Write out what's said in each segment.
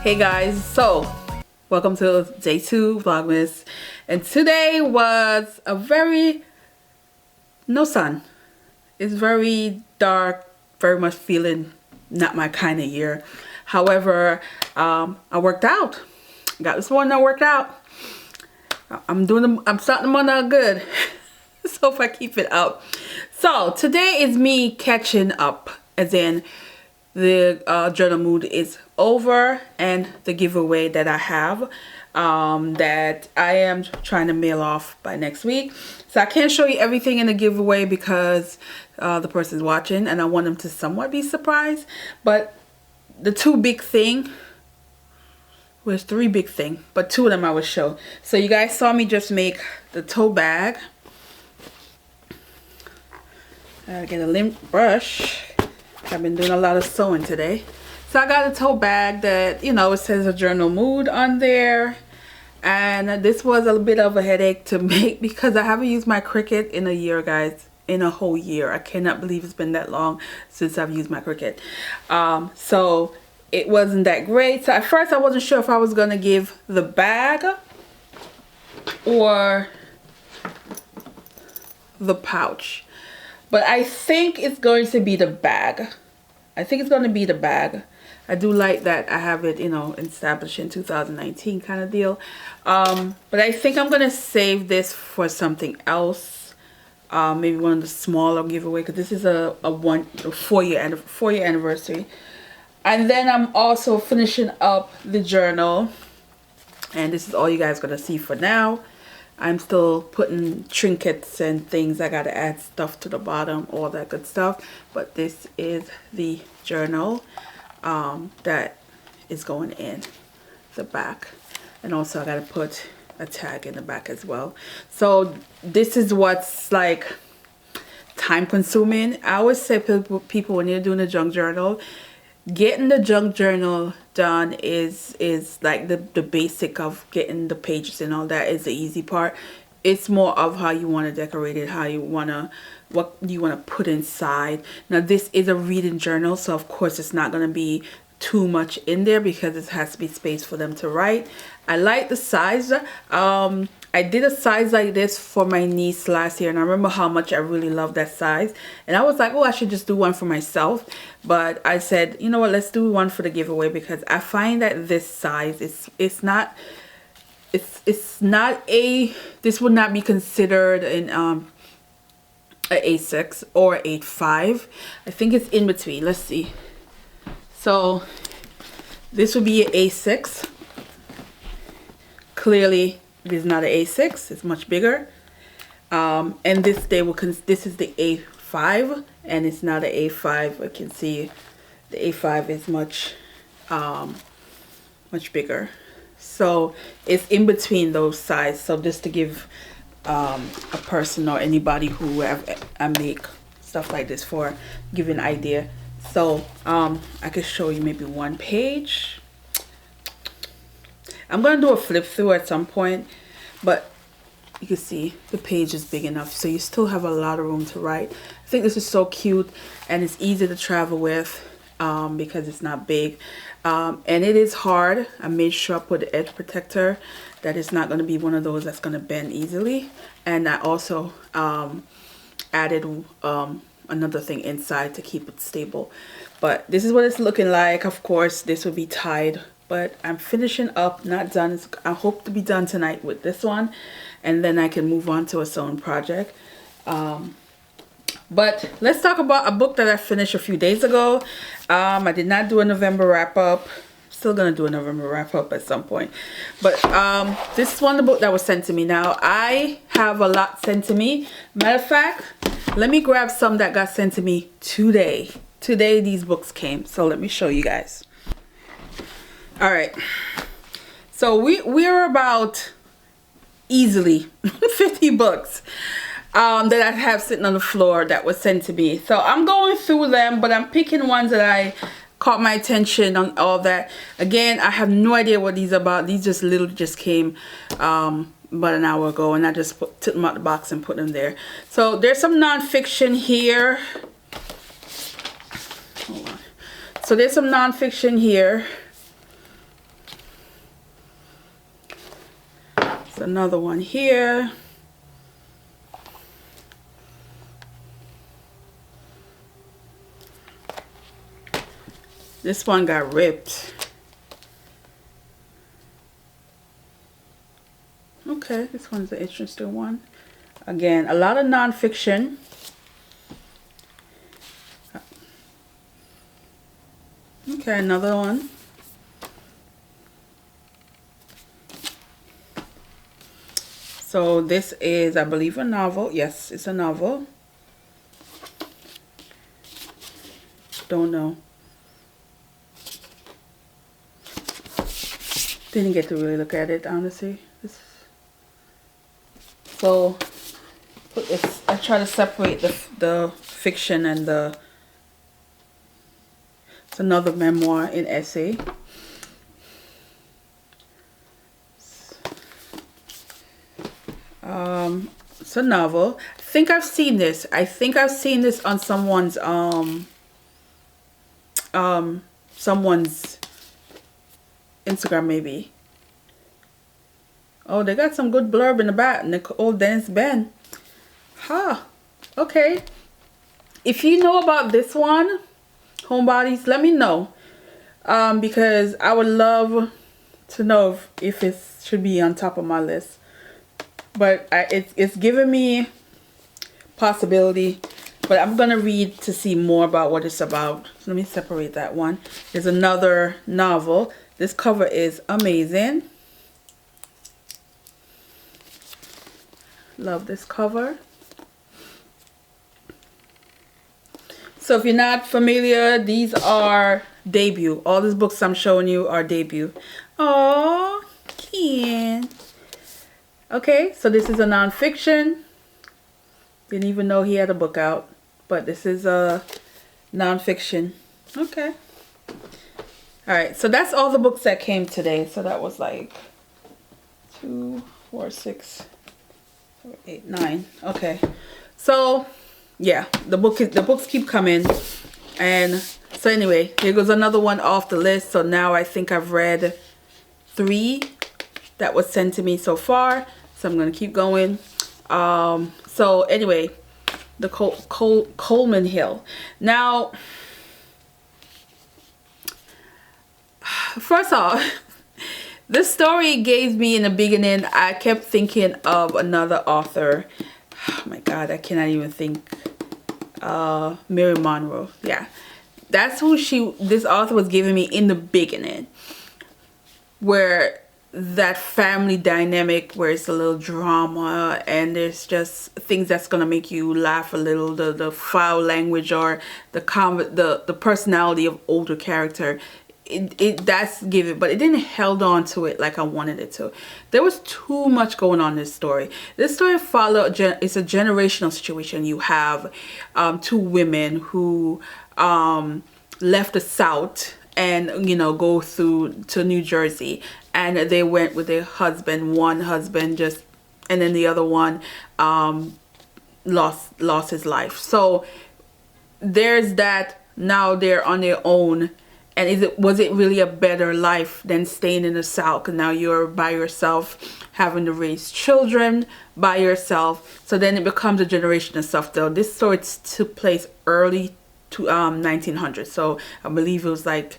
Hey guys, so welcome to day 2 Vlogmas, and today was a no sun. It's very dark, very much feeling not my kind of year. However, I worked out. Got this morning, I worked out. I'm starting the month out good. So if I keep it up. So today is me catching up, as in the journal mood is over, and the giveaway that I have that I am trying to mail off by next week. So I can't show you everything in the giveaway because the person's watching and I want them to somewhat be surprised. But the two big thing, well, there's 3 big thing, but 2 of them I will show. So you guys saw me just make the tote bag. I get a lint brush. I've been doing a lot of sewing today. So I got a tote bag that, you know, it says a journal mood on there. And this was a bit of a headache to make because I haven't used my Cricut in a year, guys. In a whole year. I cannot believe it's been that long since I've used my Cricut. So it wasn't that great. So at first I wasn't sure if I was going to give the bag or the pouch. But I think it's going to be the bag. I think it's going to be the bag. I do like that I have it, you know, established in 2019 kind of deal. But I think I'm going to save this for something else. Maybe one of the smaller giveaway, because this is a 4-year anniversary. And then I'm also finishing up the journal. And this is all you guys are going to see for now. I'm still putting trinkets and things. I got to add stuff to the bottom, all that good stuff. But this is the journal that is going in the back. And also I got to put a tag in the back as well. So this is what's like time consuming. I always say people when you're doing a junk journal, getting the junk journal done is like the basic of getting the pages and all that is the easy part. It's more of how you want to decorate it, how you want to, what you want to put inside. Now this is a reading journal, so of course it's not going to be too much in there because it has to be space for them to write. I like the size. I did a size like this for my niece last year, and I remember how much I really loved that size. And I was like, oh, I should just do one for myself. But I said, you know what, let's do one for the giveaway, because I find that this size this would not be considered an A6 or 8.5. I think it's in between. Let's see. So this would be an A6. Clearly it is not an A6, it's much bigger. And this is the A5, and it's not an A5. I can see the A5 is much bigger. So it's in between those sizes. So just to give a person or anybody who I make stuff like this for, give you an idea. So I could show you maybe one page. I'm going to do a flip through at some point, but you can see the page is big enough, so you still have a lot of room to write. I think this is so cute, and it's easy to travel with because it's not big. And it is hard. I made sure I put the edge protector, that it's not going to be one of those that's going to bend easily. And I also added another thing inside to keep it stable. But this is what it's looking like. Of course, this will be tied. But I'm finishing up, not done. I hope to be done tonight with this one, and then I can move on to a sewing project. But let's talk about a book that I finished a few days ago. I did not do a November wrap-up. Still gonna do a November wrap-up at some point. But this is one of the books that was sent to me. Now I have a lot sent to me. Matter of fact, let me grab some that got sent to me today. Today these books came, so let me show you guys. All right, so we're about easily 50 books that I have sitting on the floor that was sent to me. So I'm going through them, but I'm picking ones that I caught my attention on all that. Again, I have no idea what these are about. These just literally just came about an hour ago, and I just took them out the box and put them there. So there's some nonfiction here. Hold on. So there's some nonfiction here. another one here. This one got ripped. Okay, this one's an interesting one. Again, a lot of nonfiction. Okay, another one. So this is, I believe, a novel. Yes, it's a novel. Don't know. Didn't get to really look at it, honestly. So I try to separate the fiction and the. It's another memoir in essay. It's a novel. I think I've seen this. I think I've seen this on someone's Instagram maybe. Oh, they got some good blurb in the back. Nicole Dennis Ben. Huh. Okay. If you know about this one, Homebodies, let me know. Because I would love to know if it should be on top of my list. But it's giving me possibility. But I'm going to read to see more about what it's about. So let me separate that one. There's another novel. This cover is amazing. Love this cover. So if you're not familiar, these are debut. All these books I'm showing you are debut. Oh, Ken. Okay, so this is a nonfiction. Didn't even know he had a book out. But this is a nonfiction. Okay. Alright, so that's all the books that came today. So that was like 2, 4, 6, 7, 8, 9. Okay. So yeah, the books keep coming. And so anyway, here goes another one off the list. So now I think I've read 3 that was sent to me so far. So I'm gonna keep going. So anyway, the Coleman Hill. Now, first off, this story gave me in the beginning, I kept thinking of another author. Oh my God, I cannot even think. Mary Monroe. Yeah, that's who this author was giving me in the beginning, where that family dynamic where it's a little drama and there's just things that's gonna make you laugh a little, the foul language or the personality of older character. That's given, but it didn't held on to it like I wanted it to. There was too much going on in this story. This story it's a generational situation. You have 2 women who left the South and go to New Jersey, and they went with their husband. One husband and then the other one lost his life. So there's that. Now they're on their own. And was it really a better life than staying in the South? Because now you're by yourself, having to raise children by yourself. So then it becomes a generation of stuff. Though this story took place early to 1900. So I believe it was like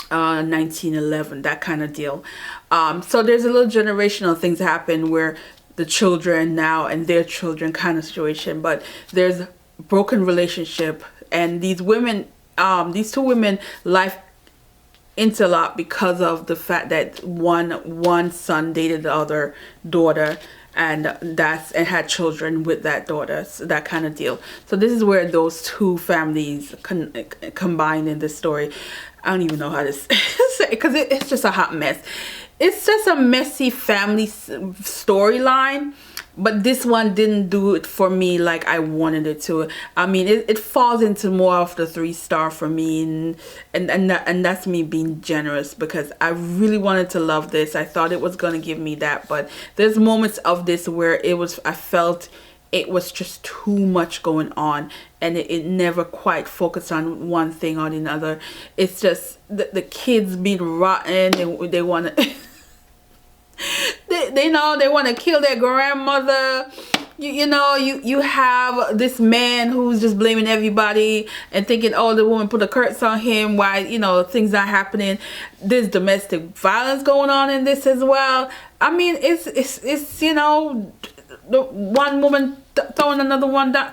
1911, that kind of deal. So there's a little generational things happen where the children now and their children kind of situation. But there's broken relationship, and these women. These 2 women life interlocked because of the fact that one son dated the other daughter, and had children with that daughter, so that kind of deal. So this is where those 2 families combine in this story. I don't even know how to say it, because it's just a hot mess. It's just a messy family storyline. But this one didn't do it for me like I wanted it to. I mean, it falls into more of the 3-star for me, and that's me being generous, because I really wanted to love this. I thought it was gonna give me that, but there's moments of this where I felt it was just too much going on, and it never quite focused on one thing or the other. It's just the kids being rotten, and they want to. you know, they want to kill their grandmother. You know, you have this man who's just blaming everybody and thinking, oh, the woman put a curse on him, why, you know, things not happening. There's domestic violence going on in this as well. I mean, it's you know, the one woman throwing another one down.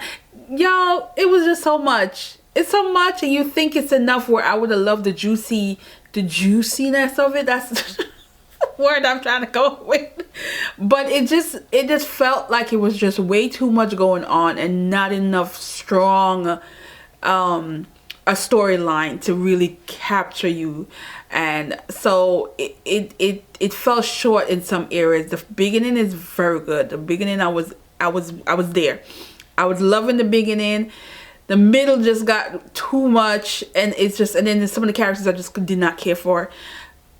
Y'all, it was just so much. It's so much, and you think it's enough where I would have loved the juiciness of it. That's word I'm trying to go with. But it just felt like it was just way too much going on and not enough strong a storyline to really capture you. And so it fell short in some areas. The beginning is very good. The beginning, I was there. I was loving the beginning. The middle just got too much, and it's just, and then some of the characters I just did not care for.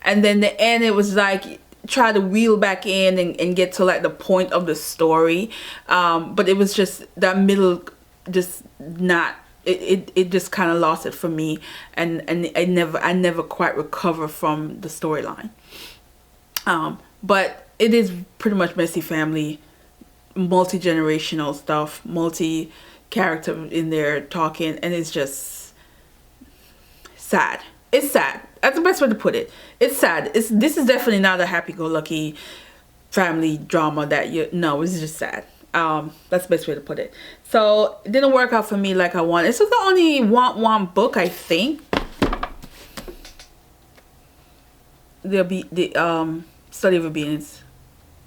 And then the end, it was like try to wheel back in and get to like the point of the story. But it was just that middle, just not, it just kind of lost it for me, and I never quite recover from the storyline. But it is pretty much messy family, multi-generational stuff, multi-character in there talking, and it's just sad. It's sad. That's the best way to put it. It's sad. This is definitely not a happy-go-lucky family drama that no, it's just sad. That's the best way to put it. So it didn't work out for me like I wanted. This was the only want book, I think. The Study of Obedience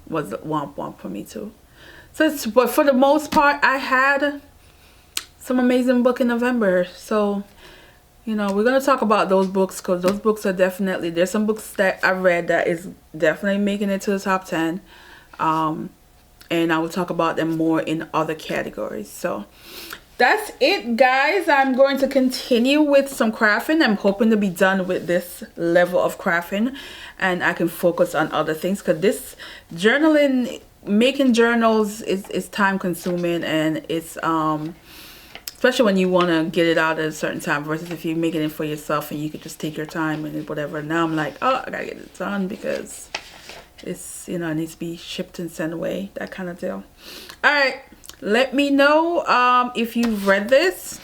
was want for me too. So but for the most part, I had some amazing book in November. So, you know, we're going to talk about those books, because those books are definitely, there's some books that I read that is definitely making it to the top 10. And I will talk about them more in other categories. So that's it, guys. I'm going to continue with some crafting. I'm hoping to be done with this level of crafting and I can focus on other things, because this journaling, making journals is time consuming, and it's especially when you want to get it out at a certain time, versus if you're making it for yourself and you could just take your time and whatever. Now I'm like, oh, I gotta get it done because it's, you know, it needs to be shipped and sent away, that kind of deal. All right, let me know if you've read this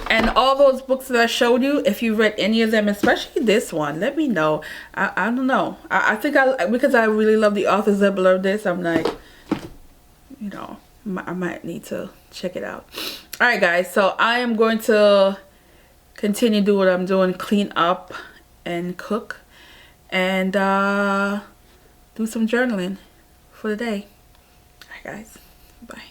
and all those books that I showed you. If you read any of them, especially this one, let me know. I don't know. I think because I really love the authors that blurred this, I'm like, you know, I might need to check it out. All right, guys, so I am going to continue do what I'm doing, clean up and cook, and do some journaling for the day. All right, guys, bye.